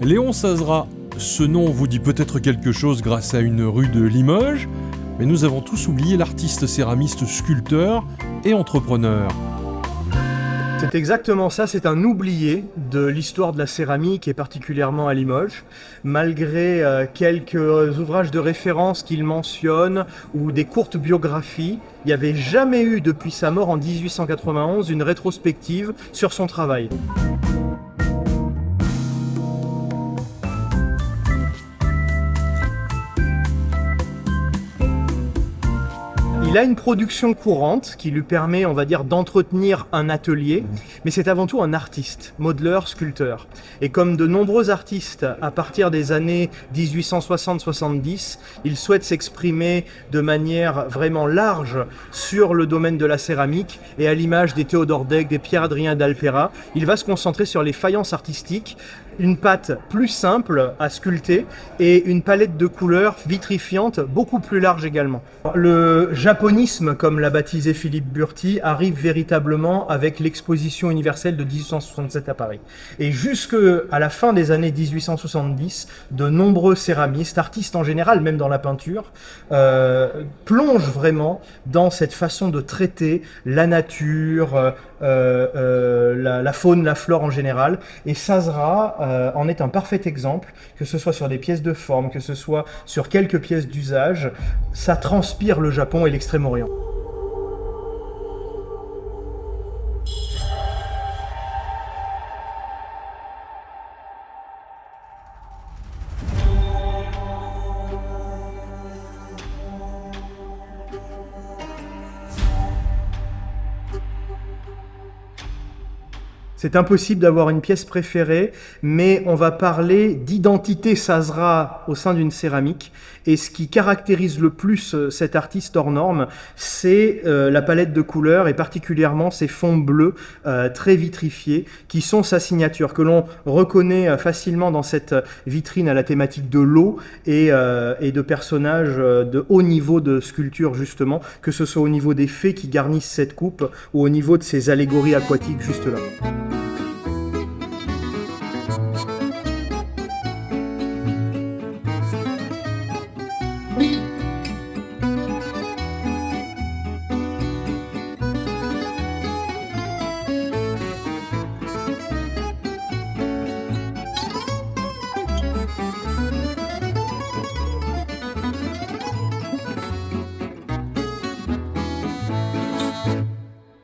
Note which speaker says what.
Speaker 1: Léon Sazera, ce nom vous dit peut-être quelque chose grâce à une rue de Limoges, mais nous avons tous oublié l'artiste céramiste sculpteur et entrepreneur.
Speaker 2: C'est exactement ça, c'est un oublié de l'histoire de la céramique et particulièrement à Limoges. Malgré quelques ouvrages de référence qu'il mentionne ou des courtes biographies, il n'y avait jamais eu depuis sa mort en 1891 une rétrospective sur son travail. Il a une production courante qui lui permet, on va dire, d'entretenir un atelier, mais c'est avant tout un artiste, modeleur, sculpteur. Et comme de nombreux artistes, à partir des années 1860-70, il souhaite s'exprimer de manière vraiment large sur le domaine de la céramique, et à l'image des Théodore Dec, des Pierre-Adrien d'Alpera, il va se concentrer sur les faïences artistiques, une pâte plus simple à sculpter et une palette de couleurs vitrifiante beaucoup plus large également. Le japonisme, comme l'a baptisé Philippe Burti, arrive véritablement avec l'exposition universelle de 1867 à Paris. Et jusqu'à la fin des années 1870, de nombreux céramistes, artistes en général, même dans la peinture, plongent vraiment dans cette façon de traiter la nature, la faune, la flore en général. Et Sazera en est un parfait exemple, que ce soit sur des pièces de forme, que ce soit sur quelques pièces d'usage, ça transpire le Japon et l'Extrême-Orient. C'est impossible d'avoir une pièce préférée, mais on va parler d'identité Sazera au sein d'une céramique. Et ce qui caractérise le plus cet artiste hors norme, c'est la palette de couleurs et particulièrement ces fonds bleus très vitrifiés qui sont sa signature, que l'on reconnaît facilement dans cette vitrine à la thématique de l'eau et de personnages de haut niveau de sculpture justement, que ce soit au niveau des fées qui garnissent cette coupe ou au niveau de ces allégories aquatiques juste là.